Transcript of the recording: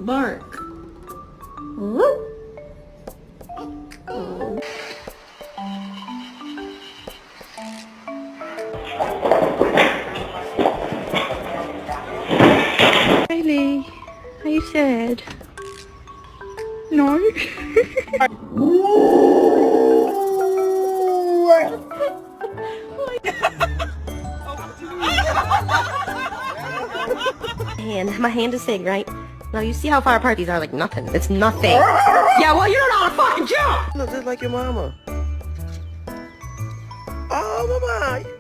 Bark. Riley, are you sad? No? My hand is saying, right? Now you see how far apart these are, like nothing. It's nothing. Yeah, well, you don't know how to fucking jump! Look just like your mama. Oh, mama.